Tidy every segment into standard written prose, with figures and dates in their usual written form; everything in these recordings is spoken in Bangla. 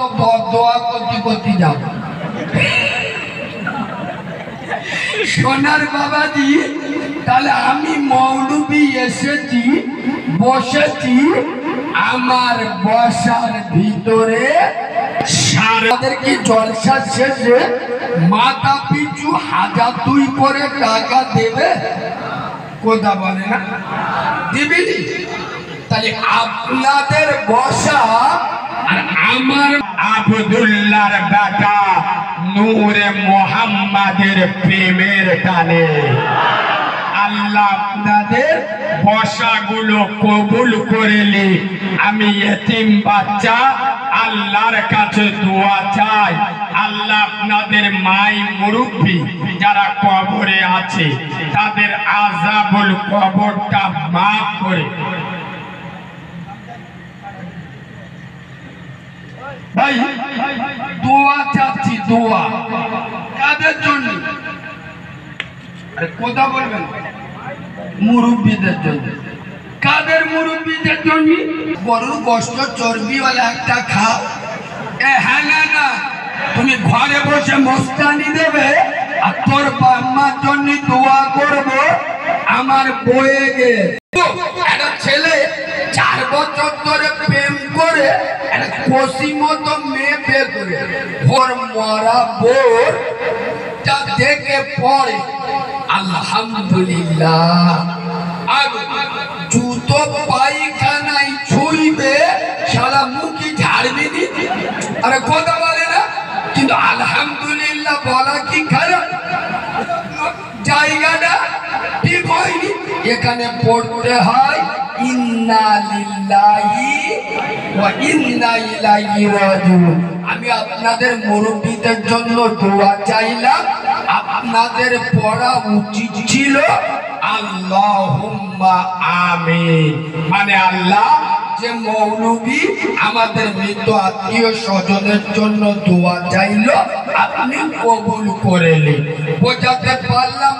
তো বদদোয়া করতে করতে যাব। সোনার বাবাজি, তাহলে আমি মৌলবি এসেছি, বসেছি, আমার বসার ভিতরে সারাদের কি জলসা শেষে মাথা পিছু 1000 করে টাকা দেবে? কথা বলে না, দিবিনি? তাহলে আপনাদের বসা আর আমার আব্দুল্লাহর বেটা নূরে মোহাম্মদের প্রেমের টানে আল্লাহ আপনাদের বসাগুলো কবুল করেলি। আমি এতিম বাচ্চা আল্লাহর কাছে দোয়া চাই, আল্লাহ আপনাদের মাই মুরব্বী যারা কবরে আছে তাদের আযাবুল কবরটা মাফ করে। ভাই দোয়া চাচ্ছি, দোয়া কাদের জন্য? আরে কথা বলবেন, মুরব্বীদের জন্য। কাদের মুরব্বীদের জন্য? গরুর গোশত চর্বিওয়ালা একটা খাও। হ্যাঁ না, তুমি ঘরে বসে মস্তানি দেবে আর তোর বাম্মার জন্য দোয়া করবো। আমার বয়ে গে একটা ছেলে 4 বছর ধরে প্রেম করে একটা খুশি মতো মেয়ে বের করে ওর মরা বোর তা দেখে পড়ে আলহামদুলিল্লাহ। আর জুতো পায়খানায় ছুঁইবে সারা মুখি ঝাড়বি নি। আরে কথা বলে না, কিন্তু আলহামদুলিল্লাহ বলা কি খারাপ? জায়গাটা ঠিক হয়নি, এখানে পড়তে হয় ইন্না লিল্লাহি ওয়া ইন্না ইলাইহি রাজিউন। আমি আপনাদের মুরব্বীদের জন্য দোয়া চাইলাম, আপনাদের পড়া উচিত ছিল আল্লাহুম্মা আমিন, মানে আল্লাহ যে মৌলবী আমাদের মৃত আত্মীয় স্বজনের জন্য দোয়া চাইল আপনি কবুল করেলেন। বোঝাতে পারলাম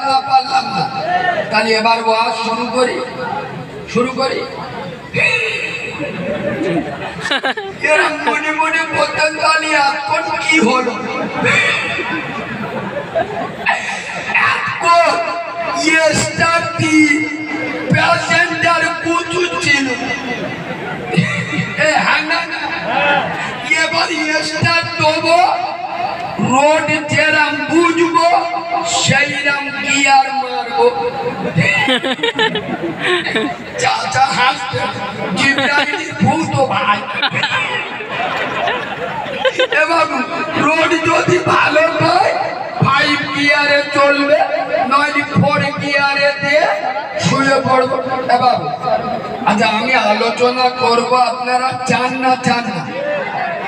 না? তাহলে এবার ওয়াজ শুরু করি। এরা মনে মনে বলতেন তাহলে এখন কি হলো? এখন ইয়েস্টারডে প্যাসেঞ্জার প্রচুর ছিল। এবার ইয়েস্টার দেবো, রোড যেরাম বুঝবো সেইরাম গিয়ার মারবো। চাচা হাসতে, জিব্রাইল ভূত ভাই। এবার রোড যদি ভালো হয় 5 গিয়ারে চলবে, নইলে 4 গিয়ারে দিয়ে শুয়ে পড়বো। এবার আচ্ছা আমি আলোচনা করবো, আপনারা চান না?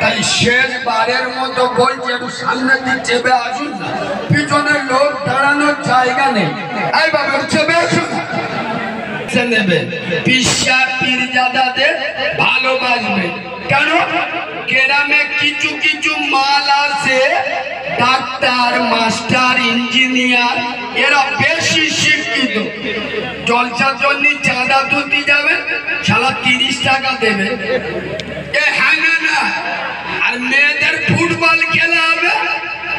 তাই শেষবারের মতো বলছি একটু সামনের দিক চেপে আসুন না, পিছনের লোক দাঁড়ানোর জায়গা নেই। এইভাবে চেপে আসুন, নেবে পিসা পীরজাদাদের ভালোবাসবে। কেন? গ্রামে কিছু মাল আছে, ডাক্তার, মাস্টার, ইঞ্জিনিয়ার, এরা বেশি শিক্ষিত। জলসার জন্য চাঁদা তুলতে যাবে, সালা 30 টাকা দেবে। হ্যাঁ না, আর মেয়েদের ফুটবল খেলা হবে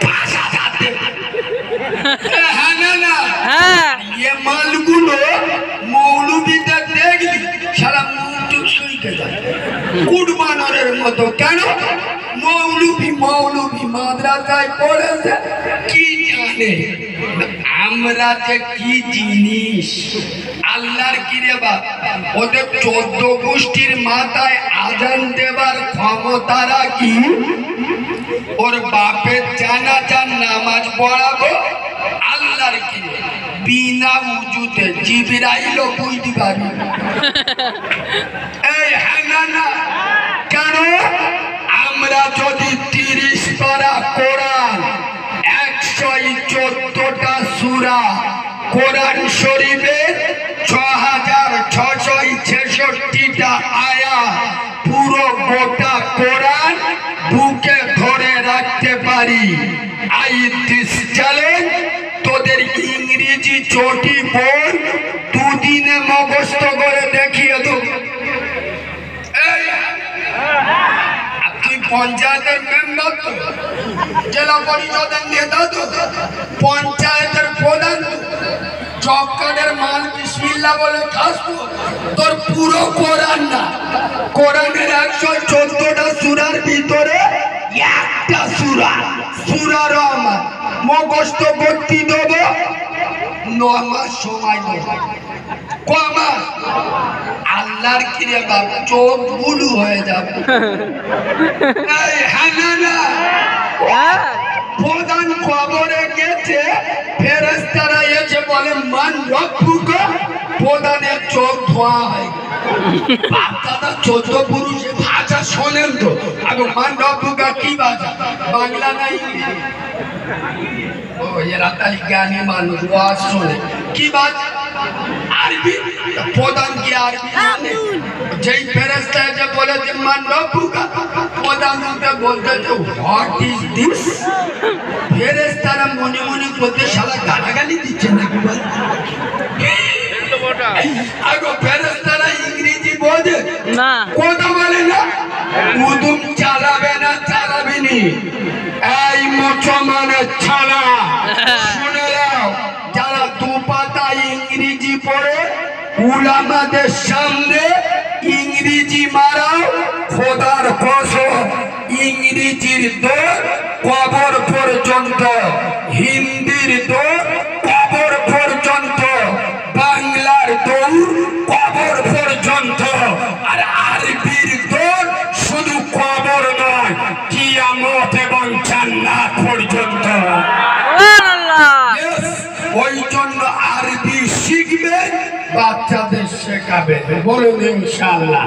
5,000 দেবে। হ্যাঁ না, এ মালগুলো মৌলবীদের দেখলি সারা মুখ শুইতে যায় কুটবানরের মতো। কেন? মৌলবী মাদ্রাসায় পড়েছে, কি জানে আমরা যে কি জিনিস। আল্লাহর কি রে বাপ, ওদের 14 গোষ্ঠীর মাথায় আজান দেবার ক্ষমতা রাখি, ওর বাপের জানাজার নামাজ পড়াবো আল্লাহর কি বিনা উজুতে জিবরাইল বুঝতে পারি। এই হ্যাঁ না, কেন? আমরা যদি 30 পারা কোরআন, 114টা সূরা, কোরআন শরীফের 6666টা আয়াত, পুরো গোটা কোরআন বুকে ধরে রাখতে পারি, আই দিস চ্যালেঞ্জ তোদের ইংরেজি চটি বোন 2 দিনে মুখস্থ করে দেখিয়ে দেব। তুই পঞ্চায়েতের মেম্বার তো, জেলা পরিষদের নেতা তো, পঞ্চায়েতের প্রধান তো, জব কার্ডের মাল বিসমিল্লাহ বলে খাস তো। তোর পুরো কোরআন না, কোরআনের 114টা সূরার ভিতরে একটা সূরা, সূরা রহমান মুখস্থ করতে দেবো 9 মাস সময় দেবো। কমাস আল্লাহর কিরে বাপ চোখ বুলু হয়ে যাবে। হ্যাঁ না প্রধান খবরে গেছে, ফেরেশতারা এসে বলে মান রব্বুকা, প্রধানের চোখ ধোয়া হয়। দাদা 14 পুরুষে ভাষা শোনেন তো, আগে মান রব্বুকা কি ভাষা, বাংলা না ইংরেজি? ও এরা তাই জ্ঞানী মানুষ, ওয়াজ শোনে কি ভাষা, আরবি। প্রধান কি আরবি জানে? যেই ফেরেশতা এসে বলেছে মান রব্বুকা, প্রধান উঠে বলতেছে হোয়াট ইজ দিস। ফেরেশতারা মনে মনে বলতে শালা গালাগালি দিচ্ছে নাকি বল। আগে ফেরেশতারা ইংরেজি বোঝে না, কথা বলে না, উদুম চালাবে না, চালাবি নি। এই মুসলমানের ছাড়া শুনে নাও, যারা দুপাতা ইংরেজি পড়ে উলামাদের সামনে ইংরেজি মারাও, খোদার কসম ইংরেজির দৌড় কবর পর্যন্ত, হিন্দির দৌড় কবর পর্যন্ত, বাংলার দৌড় কবর পর্যন্ত, আর আরবির দৌড় শুধু কবর নয়, কিয়ামত এবং জান্নাত পর্যন্ত। ওই জন্য আরবি শিখবেন, বাচ্চাদের শেখাবে, বলুন ইনশাআল্লাহ।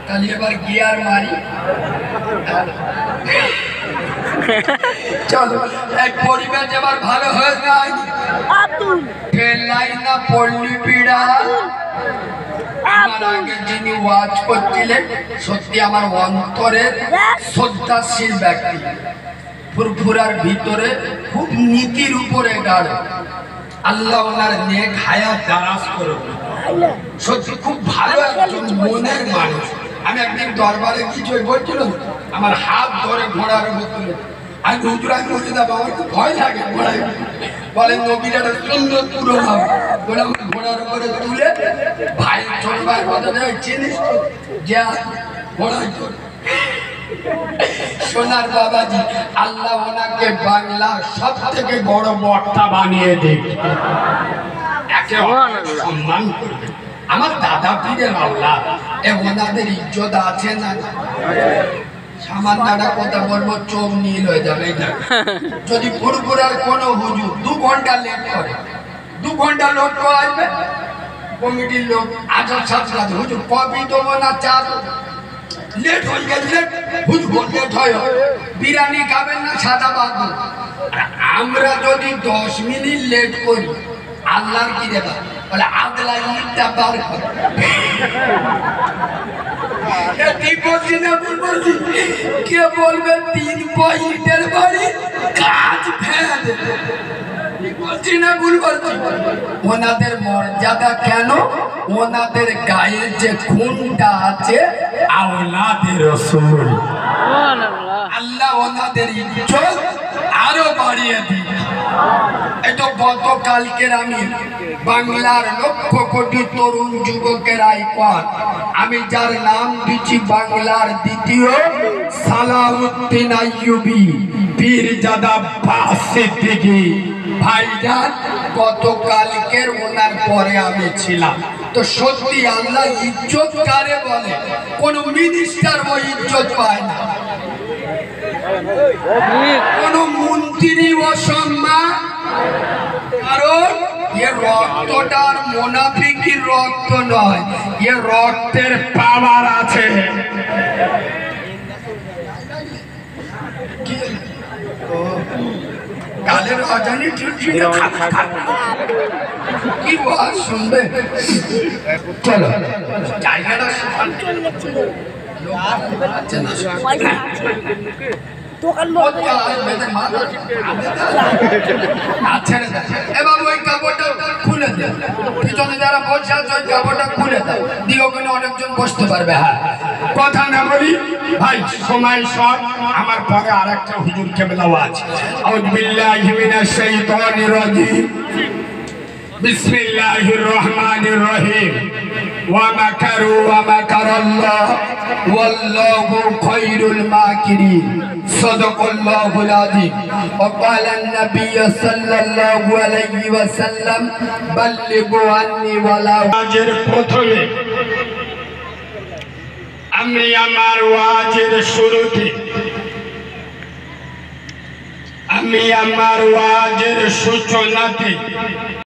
তাহলে এবার গিয়ার মারি, চলো। এক পরিবেশ এবার ভালো হয়ে যায়, ট্রেন লাইন না পল্লী বিড়াল। আমার আগে যিনি ওয়াজ করছিলেন সত্যি আমার অন্তরের শ্রদ্ধাশীল ব্যক্তি, ফুরফুরার ভিতরে খুব নীতির উপরে গাঢ়। আল্লাহ ওনার নেক হায়াত দারাজ করুন। সত্যি খুব ভালো একজন মনের মানুষ। আমি একদিন দরবারে কিছু বলছিলাম, আমার হাত ধরে ঘোড়ার উপর তুলে, আমি হুজুর আমি বলে যাবো, আমার খুব ভয় লাগে ঘোড়ায়। বলে নবীর একটা সুন্দর পুরো হবে বলে আমার ঘোড়ার উপরে তুলে, ভাই ছোট ভাই কথা চিনিস তো, যা ঘোড়ায় চলে। সোনার বাবাজি, আল্লাহ ওনাকে বাংলার সব থেকে বড় বক্তা বানিয়ে দেয়, একে সম্মান করবে। আমার দাদা পীরের আল্লাহ, ওনাদের ইজ্জত আছে না? সামান্য একটা কথা বলবো চোখ নীল হয়ে যাবে। যদি ফুরফুরার কোনো হুজুর 2 ঘন্টা লেট করে, 2 ঘন্টা লোক আসবে, কমিটির লোক আসার সাথে সাথে হুজুর কফি দেবো না চা দেবো, লেট হয়ে গেছে, লেট হুজুর লেট হয়, বিরিয়ানি খাবেন না সাদা ভাত। আমরা যদি 10 মিনিট লেট করি, আল্লাহর কি দেবা বলে আদলা ইটটা বার করে। ঠিক বলছি না ভুল বলছি? কে বলবে 3 পয়েন্টের বাড়ি কাজ ফেল, বলছি না ভুল বলছি? ওনাদের মর্যাদা কেন? ওনাদের গায়ে যে খুনটা আছে আওলাদে রাসূল, আল্লাহ ওনাদের ইজ্জত আরো বাড়িয়ে দিন। এটা গতকালকের আমি বাংলার 1,00,000 কোটি তরুণ যুবকের আইকন, আমি যার নাম দিচ্ছি বাংলার দ্বিতীয় সালাউদ্দিন আইয়ুবী পীরজাদা সিদ্দিকী ভাইজান, গতকালকের ওনার পরে আমি ছিলাম। তো সত্যি আল্লাহ ইজ্জত কারে বলে? কোন মিনিস্টার ওই ইজ্জত পায় না, কোন মন্ত্রী অসম্মান, কারণ এ রক্তটার মুনাফিকির রক্ত নয়, এ রক্তের পাওয়ার আছে। কালের অজানি কি ওয়াজ শুনবে? চলো জায়গাটা দোকান এবার ওই কাপড়টা খুলে দেয়, পিছনে যারা বসে আছে ওই কাপড়টা খুলে দেয় দিয়ে ওখানে অনেকজন বসতে পারবে। হ্যাঁ কথা না বলি ভাই, সময় শর্ট, আমার পরে আরেকটা হুজুর কেবলাও আছে। আউযু বিল্লাহি মিনাশ শাইতানির রাজিম। বিসমিল্লাহির রহমানির রহিম। ওয়া মাকারু ওয়া মাকারাল্লাহ ওয়াল্লাহু খায়রুল মাকিরিন। সাদাকাল্লাহুল আযীম। ওয়া ক্বালা an-নাবিয়্যু সাল্লাল্লাহু আলাইহি ওয়াসাল্লাম বাল্লিগু আন্নি ওয়ালা। আজের প্রথমে আমি আমার ওয়াজের শুরুতে আমি আমার ওয়াজের সূচনাতে